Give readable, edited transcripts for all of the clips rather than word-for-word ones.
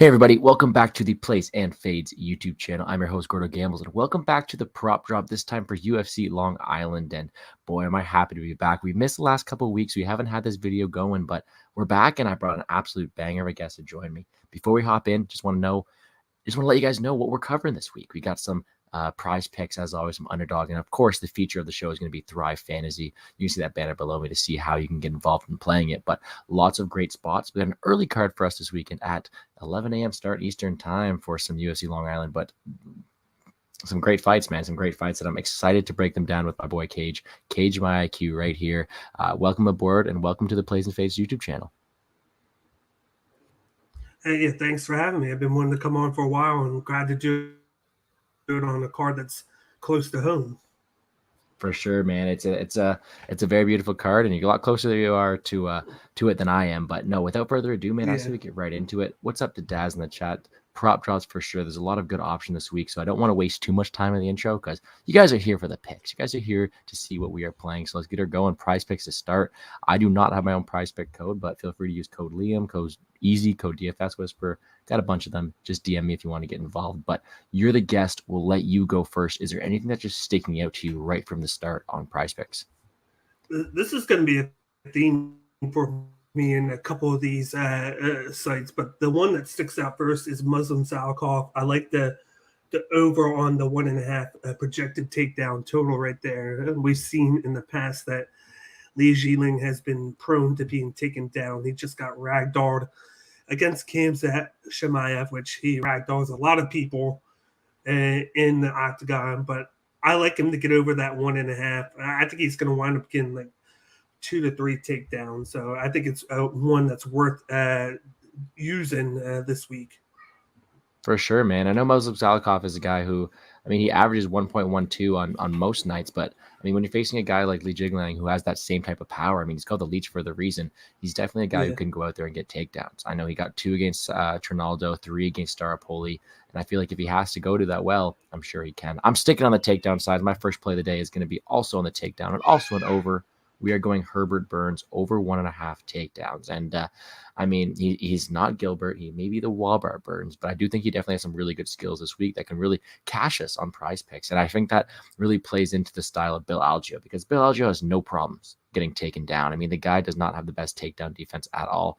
Hey everybody, welcome back to the Plays and Fades YouTube channel. I'm your host, GordoGambles, and welcome back to the prop drop, this time for UFC Long Island. And boy, am I happy to be back. We missed the last couple of weeks. We haven't had this video going, but we're back, and I brought an absolute banger of a guest to join me. Before we hop in, just want to let you guys know what we're covering this week. We got some prize picks, as always, some underdog. And of course, the feature of the show is going to be Thrive Fantasy. You can see that banner below me to see how you can get involved in playing it. But lots of great spots. We got an early card for us this weekend at 11 a.m. start Eastern time for some UFC Long Island. But some great fights, man. Some great fights that I'm excited to break them down with my boy CagemyIQ right here. Welcome aboard and welcome to the Plays and Fades YouTube channel. Hey, yeah, thanks for having me. I've been wanting to come on for a while and glad to do it on a card that's close to home. For sure, man. It's a very beautiful card, and you're a lot closer than you are to it than I am. But no, without further ado, man, I say we get right into it. What's up to Daz in the chat? Prop drops for sure. There's a lot of good option this week, so I don't want to waste too much time in the intro because you guys are here for the picks. You guys are here to see what we are playing. So let's get her going. Prize picks to start. I do not have my own prize pick code, but feel free to use code Liam, code Easy, code DFS Whisper. Got a bunch of them. Just DM me if you want to get involved. But you're the guest. We'll let you go first. Is there anything that's just sticking out to you right from the start on prize picks? This is going to be a theme for me in a couple of these sites, but the one that sticks out first is Muslim Salikov. I like the over on the 1.5 projected takedown total right there. And we've seen in the past that Li Jiling has been prone to being taken down. He just got ragdolled against Khamzat Chimaev, which he ragdolls a lot of people in the octagon, but I like him to get over that 1.5. I think he's going to wind up getting like 2 to 3 takedowns. So I think it's one that's worth using this week. For sure, man. I know Muslim Salikov is a guy who, I mean, he averages 1.12 on most nights, but I mean, when you're facing a guy like Li Jiling who has that same type of power, I mean, he's called the Leech for the reason. He's definitely a guy who can go out there and get takedowns. I know he got 2 against Trinaldo, 3 against Staropoli, and I feel like if he has to go to that well, I'm sure he can. I'm sticking on the takedown side. My first play of the day is going to be also on the takedown and also an over. We are going Herbert Burns over 1.5 takedowns. And I mean, he's not Gilbert. He may be the Walbar Burns, but I do think he definitely has some really good skills this week that can really cash us on prize picks. And I think that really plays into the style of Bill Algeo because Bill Algeo has no problems getting taken down. I mean, the guy does not have the best takedown defense at all.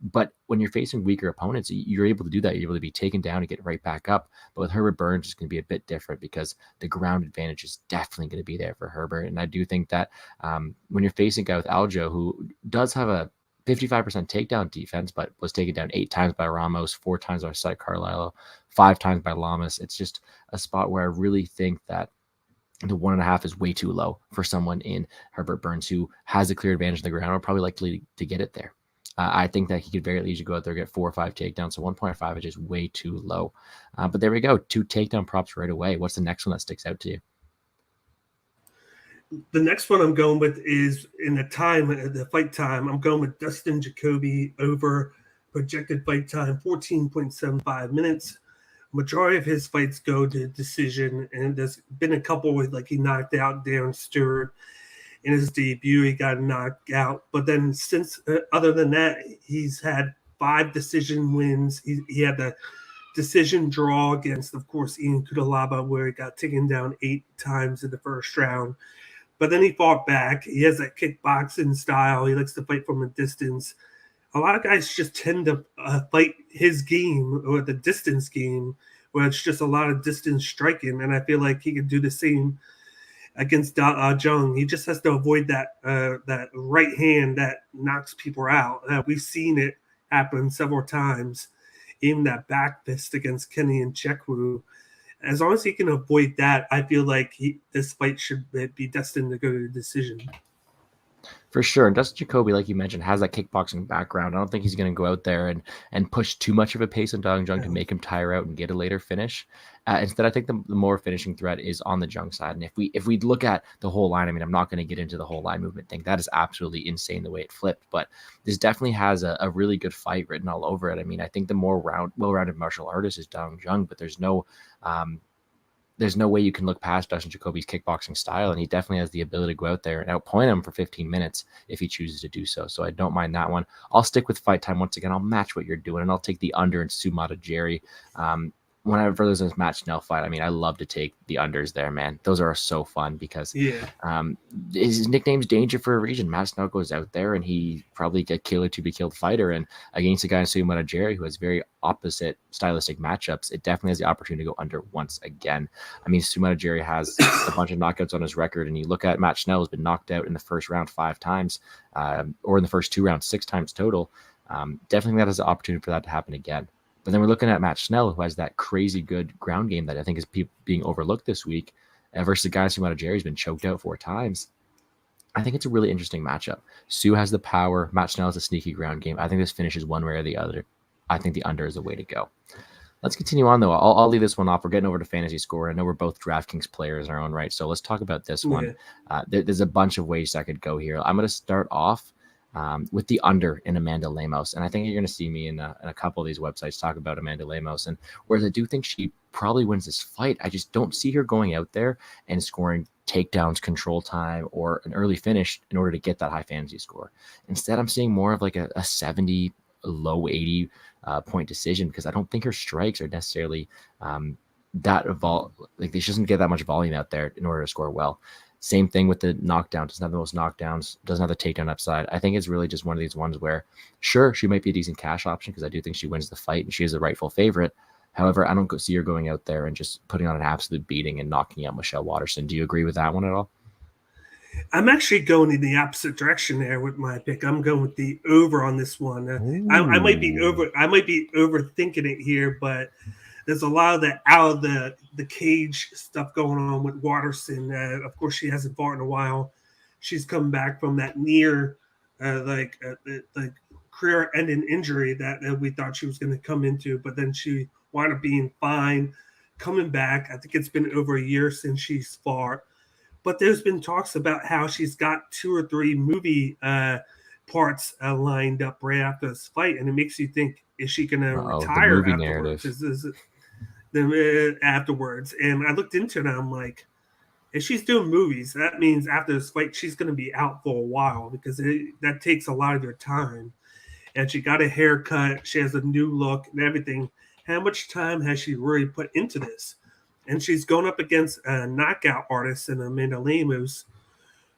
But when you're facing weaker opponents, you're able to do that. You're able to be taken down and get right back up. But with Herbert Burns, it's going to be a bit different because the ground advantage is definitely going to be there for Herbert. And I do think that when you're facing a guy with Algeo, who does have a 55% takedown defense, but was taken down 8 times by Ramos, 4 times by Site Carlisle, 5 times by Lamas. It's just a spot where I really think that the 1.5 is way too low for someone in Herbert Burns who has a clear advantage on the ground or probably likely to get it there. I think that he could very easily go out there and get 4 or 5 takedowns. So 1.5 is just way too low. But there we go. 2 takedown props right away. What's the next one that sticks out to you? The next one I'm going with is in the fight time. I'm going with Dustin Jacoby over projected fight time, 14.75 minutes. Majority of his fights go to decision, and there's been a couple with like he knocked out Darren Stewart in his debut. He got knocked out, but then since other than that, he's had 5 decision wins. He had the decision draw against, of course, Ian Kudalaba, where he got taken down 8 times in the first round. But then he fought back. He has that kickboxing style. He likes to fight from a distance. A lot of guys just tend to fight his game or the distance game, where it's just a lot of distance striking. And I feel like he could do the same against Jung. He just has to avoid that right hand that knocks people out. We've seen it happen several times. Even that back fist against Kenny and Chekwu. As long as he can avoid that, I feel like this fight should be destined to go to the decision. For sure. And Dustin Jacoby, like you mentioned, has that kickboxing background. I don't think he's going to go out there and push too much of a pace on Dong Jung to make him tire out and get a later finish. Instead, I think the more finishing threat is on the Jung side. And if we look at the whole line, I mean, I'm not going to get into the whole line movement thing. That is absolutely insane the way it flipped. But this definitely has a really good fight written all over it. I mean, I think the more well-rounded martial artist is Dong Jung, but there's no there's no way you can look past Dustin Jacoby's kickboxing style, and he definitely has the ability to go out there and outpoint him for 15 minutes if he chooses to do so. So I don't mind that one. I'll stick with fight time once again. I'll match what you're doing, and I'll take the under in Sumata Jerry. Whenever there's a Matt Schnell fight, I mean, I love to take the unders there, man. Those are so fun because his nickname's Danger for a reason. Matt Schnell goes out there and he probably a killer to be killed fighter, and against a guy in Sumata Jerry who has very opposite stylistic matchups, it definitely has the opportunity to go under once again. I mean, Sumata Jerry has a bunch of knockouts on his record, and you look at Matt Schnell, who's been knocked out in the first round 5 times, or in the first 2 rounds 6 times total. Definitely that has the opportunity for that to happen again. But then we're looking at Matt Schnell, who has that crazy good ground game that I think is being overlooked this week, versus the guy Sumata Jerry's been choked out 4 times. I think it's a really interesting matchup. Sue has the power. Matt Schnell has a sneaky ground game. I think this finishes one way or the other. I think the under is the way to go. Let's continue on, though. I'll leave this one off. We're getting over to fantasy score. I know we're both DraftKings players in our own right, so let's talk about this one. There's a bunch of ways I could go here. I'm going to start off with the under in Amanda Lemos. And I think you're going to see me in a couple of these websites talk about Amanda Lemos. And whereas I do think she probably wins this fight, I just don't see her going out there and scoring takedowns, control time, or an early finish in order to get that high fantasy score. Instead, I'm seeing more of like a 70, low 80 point decision, because I don't think her strikes are necessarily like she doesn't get that much volume out there in order to score well. Same thing with the knockdown. Doesn't have the most knockdowns, doesn't have the takedown upside. I think it's really just one of these ones where, sure, she might be a decent cash option because I do think she wins the fight and she is the rightful favorite. However, I don't see her going out there and just putting on an absolute beating and knocking out Michelle Waterson. Do you agree with that one at all? I'm actually going in the opposite direction there with my pick. I'm going with the over on this one. I might be overthinking it here, but there's a lot of that out of the cage stuff going on with Waterson. Of course, she hasn't fought in a while. She's come back from that near the career-ending injury that we thought she was going to come into, but then she wound up being fine, coming back. I think it's been over a year since she's fought. But there's been talks about how she's got 2 or 3 movie parts lined up right after this fight, and it makes you think, is she going to retire afterwards? And I looked into it, and I'm like, if she's doing movies, that means after this fight, she's going to be out for a while, because that takes a lot of your time. And she got a haircut, she has a new look and everything. How much time has she really put into this? And she's going up against a knockout artist in Amanda Lemos,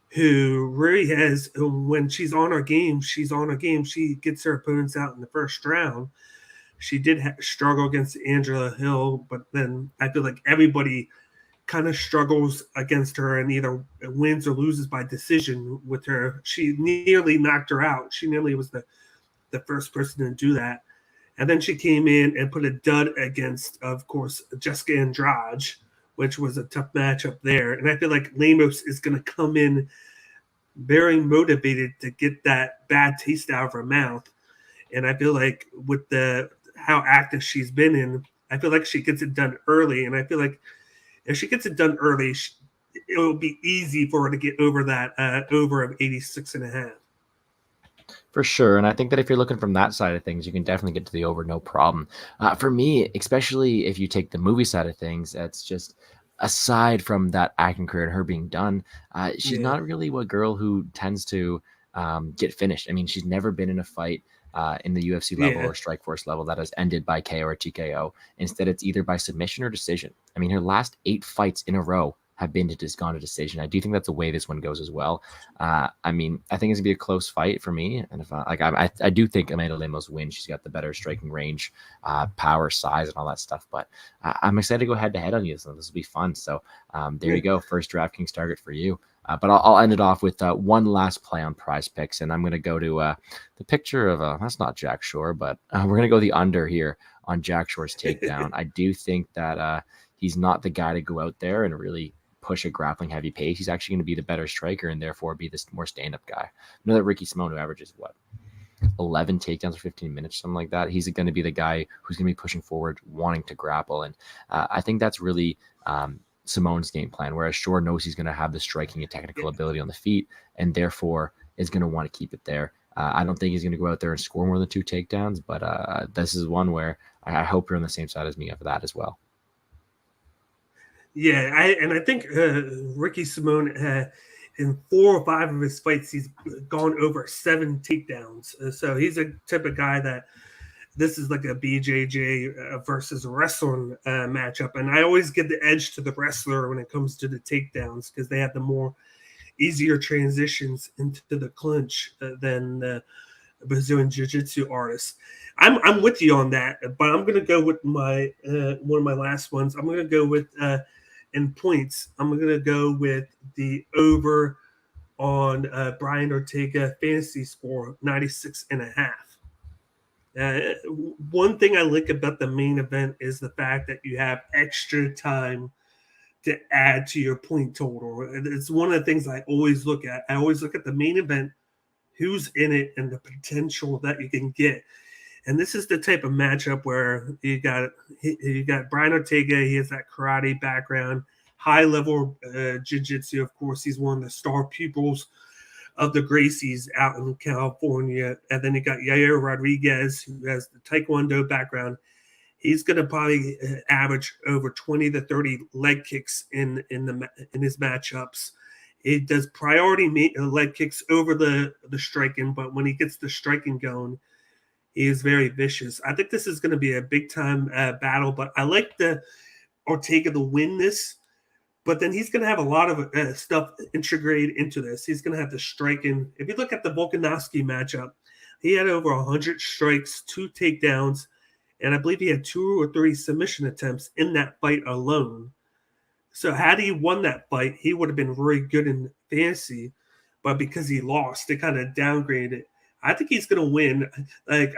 who really has, when she's on her game, she's on her game. She gets her opponents out in the first round. She did struggle against Angela Hill, but then I feel like everybody kind of struggles against her and either wins or loses by decision with her. She nearly knocked her out. She nearly was the first person to do that. And then she came in and put a dud against, of course, Jessica Andrade, which was a tough matchup there. And I feel like Lemos is going to come in very motivated to get that bad taste out of her mouth. And I feel like with how active she's been in, I feel like she gets it done early. And I feel like if she gets it done early, it will be easy for her to get over that over of 86.5. For sure. And I think that if you're looking from that side of things, you can definitely get to the over, no problem. For me, especially if you take the movie side of things, that's just aside from that acting career and her being done, she's not really a girl who tends to get finished. I mean, she's never been in a fight in the UFC level or Strikeforce level that has ended by KO or TKO. Instead, it's either by submission or decision. I mean, her last 8 fights in a row have been gone to decision. I do think that's the way this one goes as well. I mean, I think it's gonna be a close fight for me, and if I do think Amanda Lemos wins. She's got the better striking range, power, size, and all that stuff. But I'm excited to go head to head on you. So this will be fun. So there you go, first DraftKings target for you. But I'll end it off with one last play on Prize Picks, and I'm going to go to the picture of that's not Jack Shore, but we're going to go the under here on Jack Shore's takedown. I do think that he's not the guy to go out there and really push a grappling heavy pace. He's actually going to be the better striker and therefore be this more stand-up guy. I know that Ricky Simone, who averages 11 takedowns for 15 minutes, something like that. He's going to be the guy who's going to be pushing forward, wanting to grapple. And I think that's really Simone's game plan, whereas Shore knows he's going to have the striking and technical ability on the feet and therefore is going to want to keep it there. I don't think he's going to go out there and score more than 2 takedowns, but this is one where I hope you're on the same side as me for that as well. Yeah, I think Ricky Simone in 4 or 5 of his fights, he's gone over 7 takedowns. So he's a type of guy that this is like a BJJ versus wrestling matchup, and I always give the edge to the wrestler when it comes to the takedowns because they have the more easier transitions into the clinch than Brazilian Jiu-Jitsu artists. I'm with you on that, but I'm going to go with my one of my last ones. I'm going to go with in points. I'm going to go with the over on Brian Ortega fantasy score 96.5. One thing I like about the main event is the fact that you have extra time to add to your point total. It's one of the things I always look at. I always look at the main event, who's in it, and the potential that you can get. And this is the type of matchup where you got Brian Ortega. He has that karate background, high level jiu-jitsu. Of course, he's one of the star pupils of the Gracies out in California. And then you got Yair Rodriguez, who has the Taekwondo background. He's going to probably average over 20 to 30 leg kicks in his matchups. He does priority leg kicks over the striking, but when he gets the striking going, he is very vicious. I think this is going to be a big time battle, but I like the Ortega to win this. But then he's going to have a lot of stuff integrated into this. He's going to have the striking. If you look at the Volkanovski matchup, he had over 100 strikes, 2 takedowns, and I believe he had 2 or 3 submission attempts in that fight alone. So had he won that fight, he would have been really good in fantasy. But because he lost, they kind of downgraded it. I think he's going to win. Like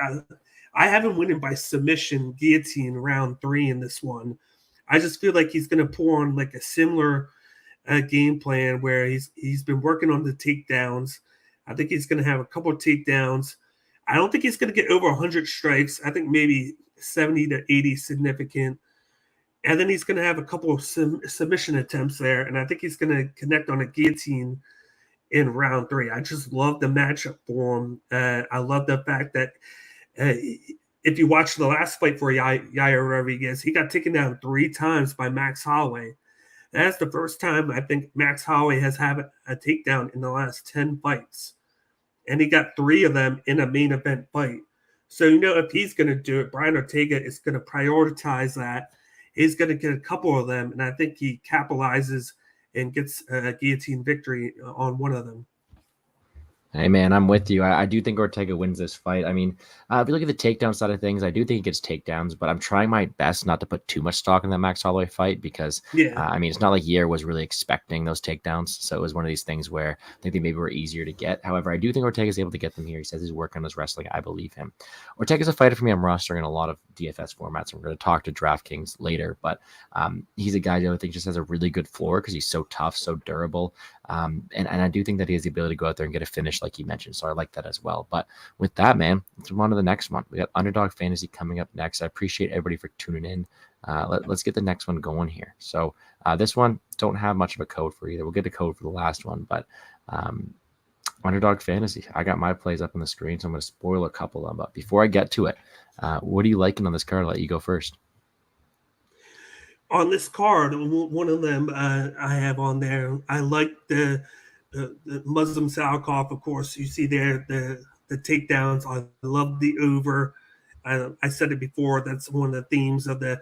I have him winning by submission, guillotine, round 3 in this one. I just feel like he's going to pull on like a similar game plan where he's been working on the takedowns. I think he's going to have a couple of takedowns. I don't think he's going to get over 100 strikes. I think maybe 70 to 80 significant. And then he's going to have a couple of submission attempts there. And I think he's going to connect on a guillotine in round 3. I just love the matchup for him. I love the fact that if you watch the last fight for Yair Rodriguez, he got taken down 3 times by Max Holloway. That's the first time I think Max Holloway has had a takedown in the last 10 fights. And he got 3 of them in a main event fight. So, if he's going to do it, Brian Ortega is going to prioritize that. He's going to get a couple of them, and I think he capitalizes and gets a guillotine victory on one of them. Hey, man, I'm with you. I do think Ortega wins this fight. I mean, if you look at the takedown side of things, I do think he gets takedowns, but I'm trying my best not to put too much stock in that Max Holloway fight because, I mean, it's not like Yair was really expecting those takedowns. So it was one of these things where I think they maybe were easier to get. However, I do think Ortega's able to get them here. He says he's working on his wrestling. I believe him. Ortega's a fighter for me. I'm rostering in a lot of DFS formats. I'm going to talk to DraftKings later, but he's a guy who I think just has a really good floor because he's so tough, so durable. And I do think that he has the ability to go out there and get a finish like you mentioned. So I like that as well. But with that, man, let's move on to the next one. We got Underdog Fantasy coming up next. I appreciate everybody for tuning in. Let's get the next one going here. So this one, don't have much of a code for either. We'll get a code for the last one, but Underdog Fantasy. I got my plays up on the screen, so I'm going to spoil a couple of them. But before I get to it, what are you liking on this card? I'll let you go first. On this card, one of them I have on there. I like the Muslim Salikoff, of course. You see there the takedowns. I love the over. I said it before. That's one of the themes of the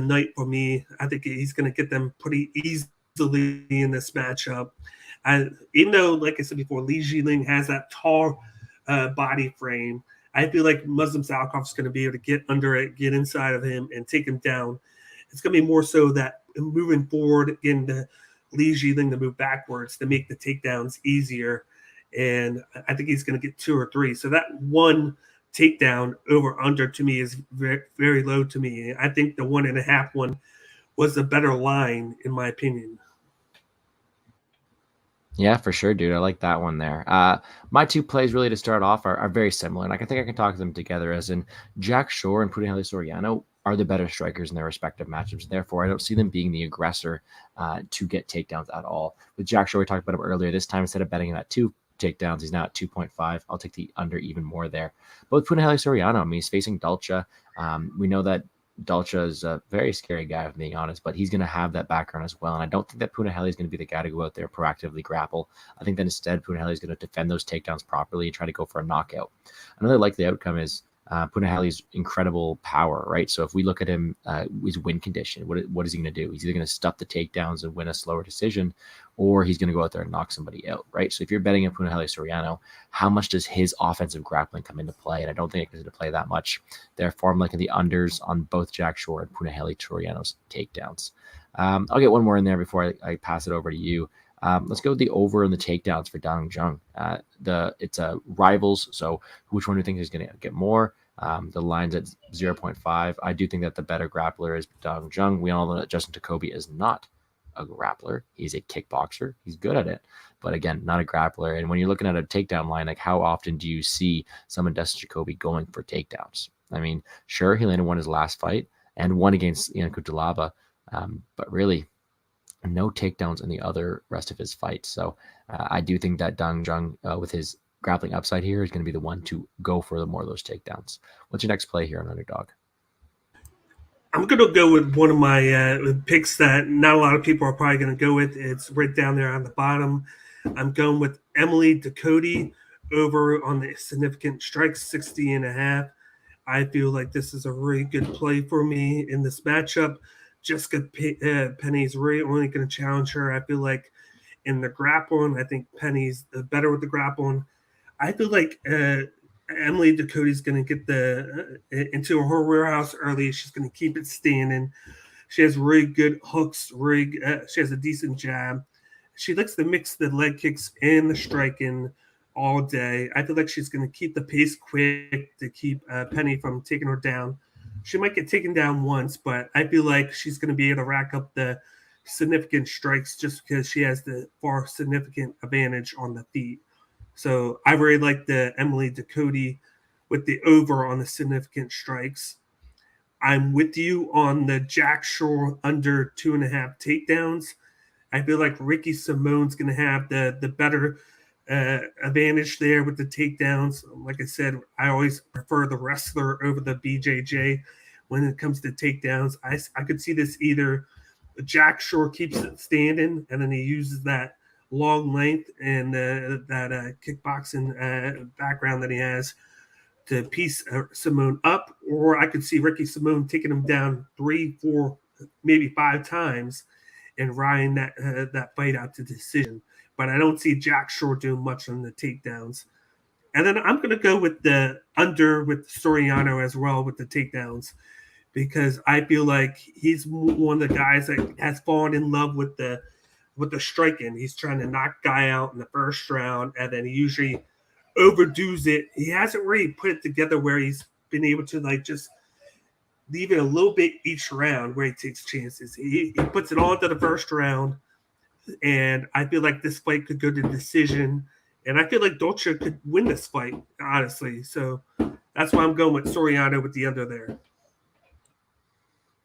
night for me. I think he's going to get them pretty easily in this matchup. Even though, like I said before, Li Jiling has that tall body frame, I feel like Muslim Salikoff is going to be able to get under it, get inside of him, and take him down. It's going to be more so that moving forward, getting the Li Jiling to move backwards to make the takedowns easier. And I think he's going to get 2 or 3. So that one takedown over under to me is very, very low to me. I think the 1.5 one was a better line, in my opinion. Yeah, for sure, dude. I like that one there. My 2 plays really to start off are very similar, and I think I can talk them together as in Jack Shore and Punahele Soriano are the better strikers in their respective matchups. Therefore, I don't see them being the aggressor to get takedowns at all. With Jack Shore, we talked about him earlier. This time, instead of betting him at 2 takedowns, he's now at 2.5. I'll take the under even more there. But with Punahele Soriano, I mean, he's facing Dalcha. We know that Dalcha is a very scary guy, if I'm being honest, but he's going to have that background as well. And I don't think that Punahele is going to be the guy to go out there proactively grapple. I think that instead Punahele is going to defend those takedowns properly and try to go for a knockout. Another likely outcome is Punahele's incredible power, right? So if we look at him, his win condition, what is he going to do? He's either going to stuff the takedowns and win a slower decision, or he's going to go out there and knock somebody out, right? So if you're betting on Punahele Soriano, how much does his offensive grappling come into play? And I don't think it comes into play that much. Therefore, I'm looking at the unders on both Jack Shore and Punahele Soriano's takedowns. I'll get one more in there before I pass it over to you. Let's go with the over and the takedowns for Dang Jung. It's rivals, so which one do you think is going to get more? The line's at 0.5. I do think that the better grappler is Dang Jung. We all know that Dustin Jacoby is not a grappler. He's a kickboxer. He's good at it, but again, not a grappler. And when you're looking at a takedown line, like how often do you see someone Dustin Jacoby going for takedowns? I mean, sure, he landed one his last fight and one against Ian Kutalaba, but really no takedowns in the other rest of his fights. So I do think that Dang Jung, with his grappling upside here, is going to be the one to go for the more of those takedowns. What's your next play here on Underdog? I'm going to go with one of my picks that not a lot of people are probably going to go with. It's right down there on the bottom. I'm going with Emily Ducote over on the significant strikes, 60.5. I feel like this is a really good play for me in this matchup. Jessica Penny's really only going to challenge her. I feel like in the grappling, I think Penny's better with the grappling. I feel like Emily Ducote's going to get into her warehouse early. She's going to keep it standing. She has really good hooks. She has a decent jab. She likes to mix the leg kicks and the striking all day. I feel like she's going to keep the pace quick to keep Penny from taking her down. She might get taken down once, but I feel like she's going to be able to rack up the significant strikes just because she has the far significant advantage on the feet. So I really like the Emily Ducote with the over on the significant strikes. I'm with you on the Jack Shore under 2.5 takedowns. I feel like Ricky Simone's going to have the better advantage there with the takedowns. Like I said, I always prefer the wrestler over the BJJ when it comes to takedowns. I could see this either Jack Shore keeps it standing and then he uses that long length and that kickboxing background that he has to piece Simone up, or I could see Ricky Simone taking him down 3, 4, maybe 5 times and riding that fight out to decision. But I don't see Jack Shore doing much on the takedowns. And then I'm going to go with the under with Soriano as well with the takedowns, because I feel like he's one of the guys that has fallen in love with the striking. He's trying to knock guy out in the first round, and then he usually overdoes it. He hasn't really put it together where he's been able to like just leave it a little bit each round where he takes chances. He puts it all into the first round, and I feel like this fight could go to decision. And I feel like Dolce could win this fight, honestly. So that's why I'm going with Soriano with the under there.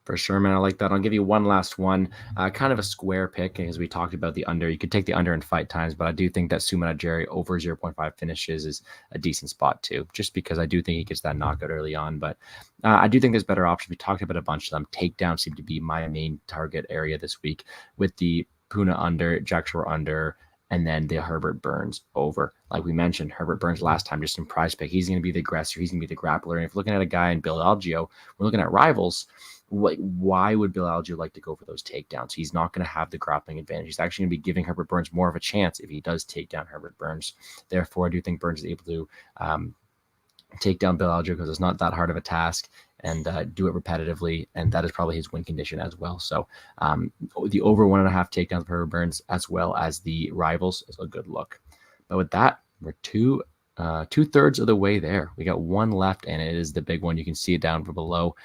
For sure, man. I like that. I'll give you one last one. Kind of a square pick, as we talked about the under. You could take the under in fight times, but I do think that Sumana Jerry over 0.5 finishes is a decent spot too, just because I do think he gets that knockout early on. But I do think there's better options. We talked about a bunch of them. Takedowns seem to be my main target area this week with the Puna under, Jack Shore under, and then the Herbert Burns over. Like we mentioned, Herbert Burns last time, just in prize pick. He's going to be the aggressor. He's going to be the grappler. And if we're looking at a guy in Bill Algeo, we're looking at rivals. Why would Bill Algeo like to go for those takedowns? He's not going to have the grappling advantage. He's actually going to be giving Herbert Burns more of a chance if he does take down Herbert Burns. Therefore, I do think Burns is able to take down Bill Algeo because it's not that hard of a task, and do it repetitively, and that is probably his win condition as well. So the over 1.5 takedowns for Herbert Burns as well as the rivals is a good look. But with that, we're two-thirds of the way there. We got one left, and it is the big one. You can see it down below.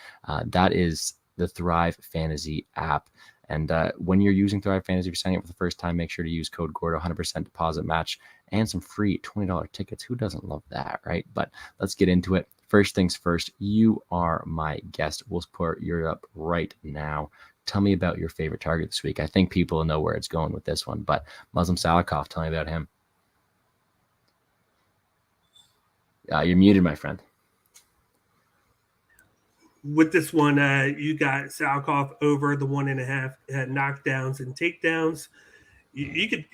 That is the Thrive Fantasy app. And when you're using Thrive Fantasy, if you're signing up for the first time, make sure to use code GORDO, 100% deposit match, and some free $20 tickets. Who doesn't love that, right? But let's get into it. First things first, you are my guest. We'll put your up right now. Tell me about your favorite target this week. I think people know where it's going with this one, but Muslim Salikov, tell me about him. You're muted, my friend. with this one, you got Salkov over the 1.5 knockdowns and takedowns. You could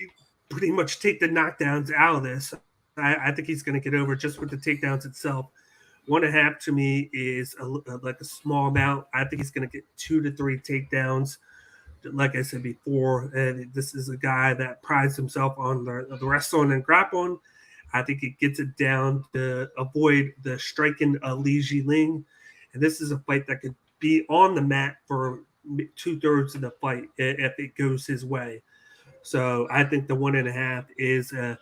pretty much take the knockdowns out of this. I think he's going to get over just with the takedowns itself. 1.5 to me is like a small amount. I think he's going to get 2 to 3 takedowns. Like I said before, this is a guy that prides himself on the wrestling and grappling. I think he gets it down to avoid the striking Li Jiling. And this is a fight that could be on the mat for 2/3 of the fight if it goes his way. So I think the 1.5 is a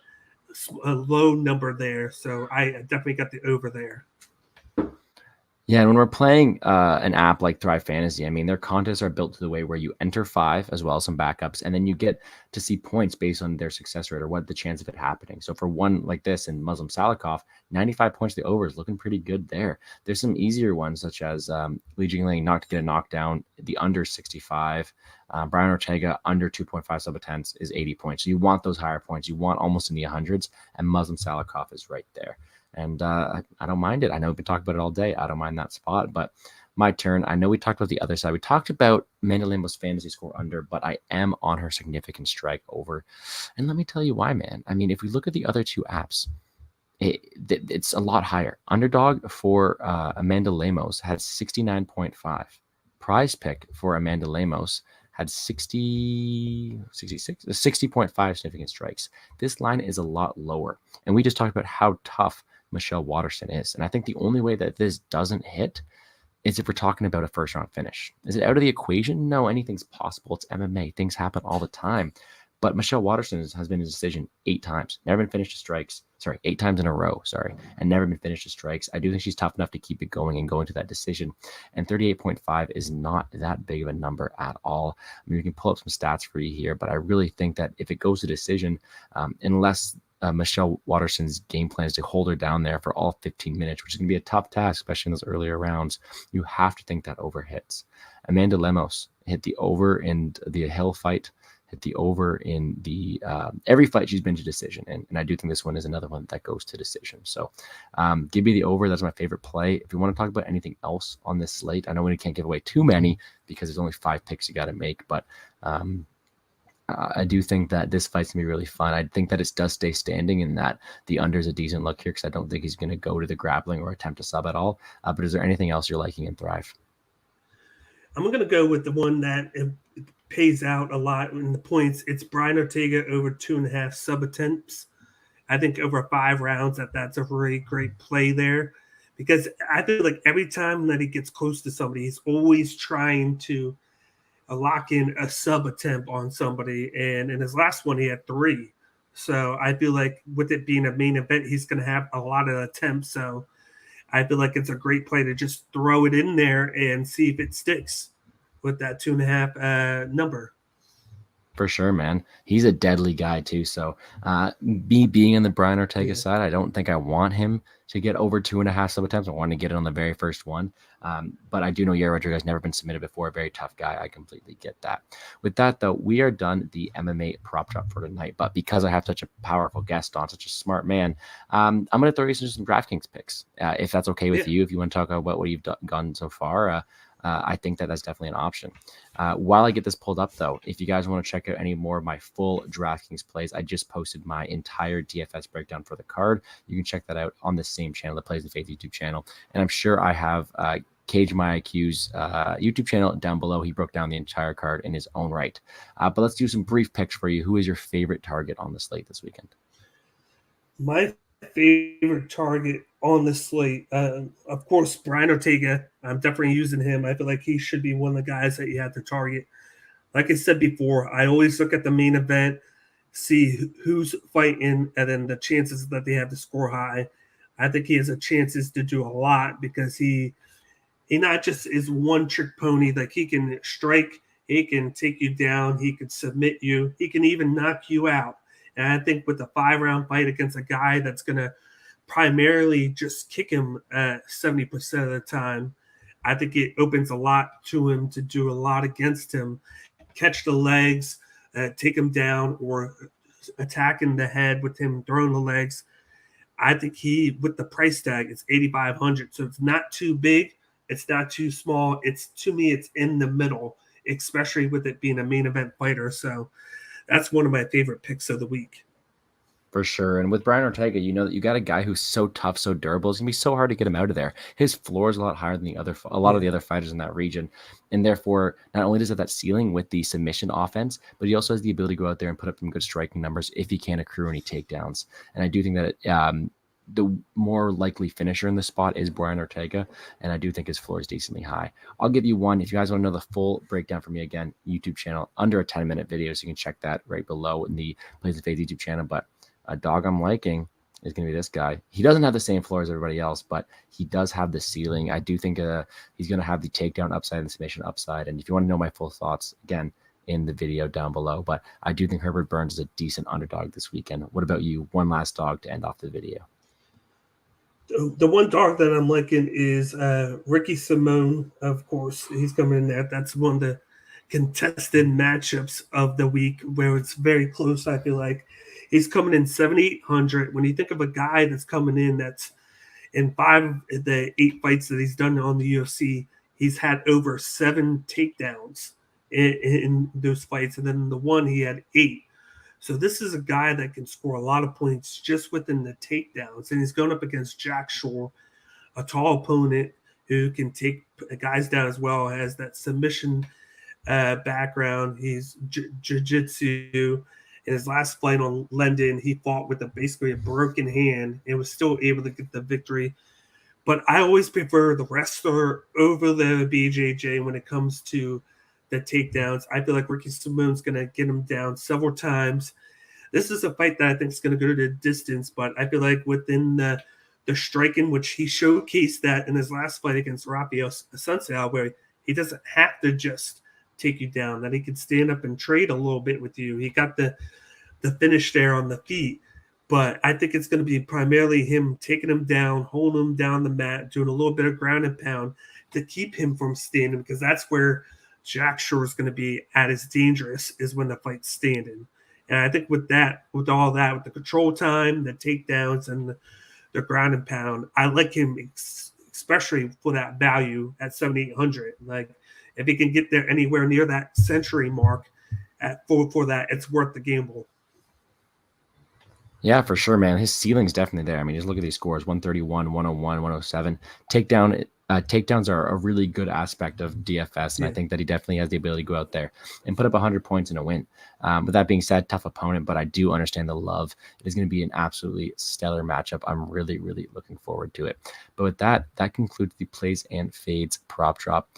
low number there. So I definitely got the over there. Yeah, and when we're playing an app like Thrive Fantasy, I mean, their contests are built to the way where you enter 5 as well as some backups, and then you get to see points based on their success rate or what the chance of it happening. So for one like this in Muslim Salikov, 95 points to the over is looking pretty good there. There's some easier ones such as Li Jingling not to get a knockdown, the under 65. Brian Ortega under 2.5 sub-attempts is 80 points. So you want those higher points. You want almost in the hundreds, and Muslim Salikov is right there. And I don't mind it. I know we've been talking about it all day. I don't mind that spot, but my turn. I know we talked about the other side. We talked about Amanda Lembo's fantasy score under, but I am on her significant strike over. And let me tell you why, man. I mean, if we look at the other two apps, it's a lot higher. Underdog for Amanda Lemos had 69.5. Prize Pick for Amanda Lemos had 60.5 significant strikes. This line is a lot lower. And we just talked about how tough Michelle Waterson is. And I think the only way that this doesn't hit is if we're talking about a first round finish. Is it out of the equation? No, anything's possible. It's MMA. Things happen all the time. But Michelle Waterson has been in a decision 8 times, never been finished to strikes. 8 times in a row, and never been finished to strikes. I do think she's tough enough to keep it going and going to that decision. And 38.5 is not that big of a number at all. I mean, we can pull up some stats for you here, but I really think that if it goes to decision, unless Michelle Waterson's game plan is to hold her down there for all 15 minutes, which is going to be a tough task, especially in those earlier rounds, you have to think that over hits. Amanda Lemos hit the over in the Hill fight, hit the over in the every fight she's been to decision. And I do think this one is another one that goes to decision. So give me the over. That's my favorite play. If you want to talk about anything else on this slate, I know we can't give away too many because there's only 5 picks you got to make, but I do think that this fight's going to be really fun. I think that it does stay standing and that the under is a decent look here because I don't think he's going to go to the grappling or attempt to sub at all. But is there anything else you're liking in Thrive? I'm going to go with the one that pays out a lot in the points. It's Brian Ortega over 2.5 sub attempts. I think over 5 rounds that's a really great play there because I feel like every time that he gets close to somebody, he's always trying to lock in a sub attempt on somebody. And in his last one, he had 3. So I feel like with it being a main event, he's going to have a lot of attempts. So I feel like it's a great play to just throw it in there and see if it sticks with that 2.5 number. For sure, man. He's a deadly guy too. So me being in the Brian Ortega side, I don't think I want him to get over 2.5 sub attempts. I want to get it on the very first one. But I do know Yair Rodriguez has never been submitted before. A very tough guy. I completely get that. With that, though, we are done the MMA prop drop for tonight. But because I have such a powerful guest on, such a smart man, I'm going to throw you into some DraftKings picks. If that's okay with you, if you want to talk about what you've done so far, I think that's definitely an option. While I get this pulled up, though, if you guys want to check out any more of my full DraftKings plays, I just posted my entire DFS breakdown for the card. You can check that out on the same channel, the Plays in Faith YouTube channel. And I'm sure I have CagemyIQ's YouTube channel down below. He broke down the entire card in his own right. But let's do some brief picks for you. Who is your favorite target on the slate this weekend? My favorite target on the slate, of course, Brian Ortega. I'm definitely using him. I feel like he should be one of the guys that you have to target. Like I said before, I always look at the main event, see who's fighting, and then the chances that they have to score high. I think he has a chances to do a lot because he not just is one trick pony. Like he can strike, he can take you down, he can submit you, he can even knock you out. And I think with a 5-round fight against a guy that's going to primarily just kick him 70% of the time, I think it opens a lot to him to do a lot against him, catch the legs, take him down, or attack in the head with him throwing the legs. I think with the price tag, it's 8,500, so it's not too big. It's not too small. To me, it's in the middle, especially with it being a main event fighter. So that's one of my favorite picks of the week. For sure. And with Brian Ortega, you know that you got a guy who's so tough, so durable. It's gonna be so hard to get him out of there. His floor is a lot higher than a lot of the other fighters in that region. And therefore, not only does he have that ceiling with the submission offense, but he also has the ability to go out there and put up some good striking numbers if he can accrue any takedowns. And I do think that the more likely finisher in the spot is Brian Ortega, and I do think his floor is decently high. I'll give you one. If you guys want to know the full breakdown from me, again, YouTube channel, under a 10-minute video, so you can check that right below in the Plays of Faith YouTube channel. But a dog I'm liking is going to be this guy. He doesn't have the same floor as everybody else, but he does have the ceiling. I do think he's going to have the takedown upside and the submission upside. And if you want to know my full thoughts, again, in the video down below. But I do think Herbert Burns is a decent underdog this weekend. What about you? One last dog to end off the video. The one dog that I'm liking is Ricky Simone, of course. He's coming in there. That's one of the contested matchups of the week where it's very close, I feel like. He's coming in 7,800. When you think of a guy that's coming in that's in 5 of the 8 fights that he's done on the UFC, he's had over 7 takedowns in those fights. And then the one he had 8. So this is a guy that can score a lot of points just within the takedowns. And he's going up against Jack Shore, a tall opponent who can take guys down as well, has that submission background. He's jiu-jitsu. In his last fight on London, he fought with basically a broken hand and was still able to get the victory. But I always prefer the wrestler over the BJJ when it comes to the takedowns. I feel like Ricky Simone's going to get him down several times. This is a fight that I think is going to go to the distance, but I feel like within the striking, which he showcased that in his last fight against Rafael Sunsao, where he doesn't have to just take you down, that he can stand up and trade a little bit with you. He got the finish there on the feet, but I think it's going to be primarily him taking him down, holding him down the mat, doing a little bit of ground and pound to keep him from standing, because that's where Jack Shore is going to be at his dangerous, is when the fight's standing. And I think with all that, with the control time, the takedowns, and the ground and pound, I like him especially for that value at 7,800. Like, if he can get there anywhere near that century mark for that, it's worth the gamble. Yeah, for sure, man. His ceiling's definitely there. I mean, just look at these scores: 131, 101, 107. Takedowns are a really good aspect of DFS, and I think that he definitely has the ability to go out there and put up 100 points in a win. With that being said, tough opponent, but I do understand the love. It is going to be an absolutely stellar matchup. I'm really, really looking forward to it. But with that concludes the Plays and Fades prop drop.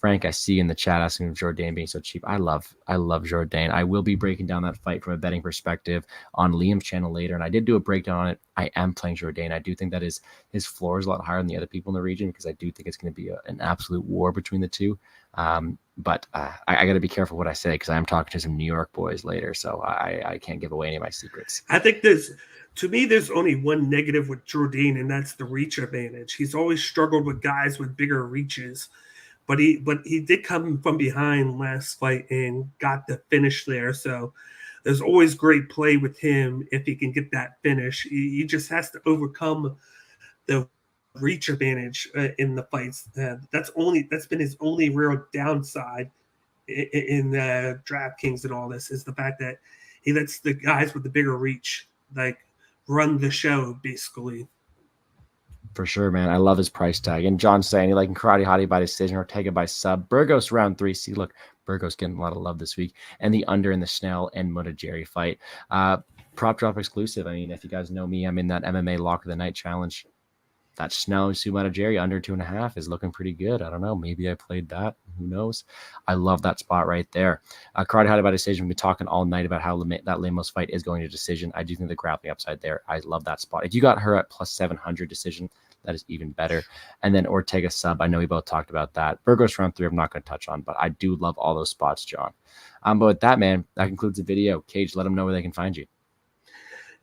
Frank, I see in the chat asking if Jourdain being so cheap. I love Jourdain. I will be breaking down that fight from a betting perspective on Liam's channel later, and I did do a breakdown on it. I am playing Jourdain. I do think that his floor is a lot higher than the other people in the region, because I do think it's going to be an absolute war between the two. But I got to be careful what I say, because I am talking to some New York boys later, so I can't give away any of my secrets. I think to me, there's only one negative with Jourdain, and that's the reach advantage. He's always struggled with guys with bigger reaches. But he did come from behind last fight and got the finish there. So there's always great play with him if he can get that finish. He just has to overcome the reach advantage in the fights. That's been his only real downside in DraftKings and all this, is the fact that he lets the guys with the bigger reach like run the show basically. For sure, man. I love his price tag. And John's saying he liking Karate Hottie by decision, Ortega by sub. Burgos round 3. See, look, Burgos getting a lot of love this week. And the under in the Snell and Mutajiri fight. Prop drop exclusive. I mean, if you guys know me, I'm in that MMA Lock of the Night challenge. That Snell Mutajiri under 2.5 is looking pretty good. I don't know. Maybe I played that. Who knows? I love that spot right there. Karate Hottie by decision. We've been talking all night about how that Lemos fight is going to decision. I do think the grappling upside there. I love that spot. If you got her at plus 700 decision, that is even better. And then Ortega sub. I know we both talked about that. Burgos round 3, I'm not going to touch on, but I do love all those spots, John. But with that, man, that concludes the video. Cage, let them know where they can find you.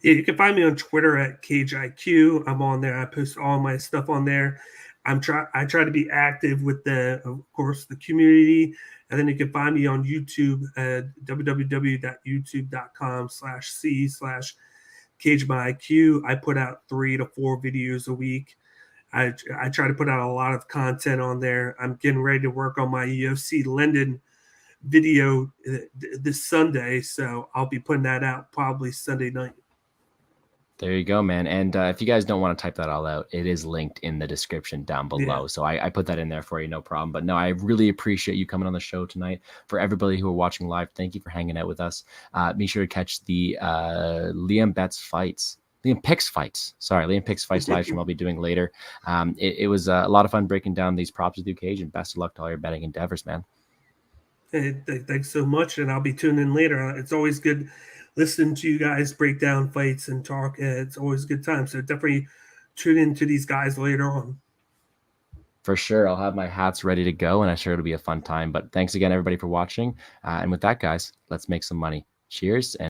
Yeah, you can find me on Twitter at CageMyIQ. I'm on there. I post all my stuff on there. I try to be active with of course, the community. And then you can find me on YouTube at www.youtube.com/c/CageMyIQ. I put out 3 to 4 videos a week. I try to put out a lot of content on there. I'm getting ready to work on my UFC London video this Sunday, so I'll be putting that out probably Sunday night. There you go, man. And if you guys don't want to type that all out, it is linked in the description down below. Yeah. So I put that in there for you, no problem. But no, I really appreciate you coming on the show tonight. For everybody who are watching live, thank you for hanging out with us. Be sure to catch the Liam Picks fights. Sorry, Liam Picks fights live stream I'll be doing later. It was a lot of fun breaking down these props with you, Cage, and best of luck to all your betting endeavors, man. Hey, thanks so much, and I'll be tuning in later. It's always good listening to you guys break down fights and talk. It's always a good time. So definitely tune into these guys later on. For sure. I'll have my hats ready to go, and I'm sure it'll be a fun time. But thanks again, everybody, for watching. And with that, guys, let's make some money. Cheers. And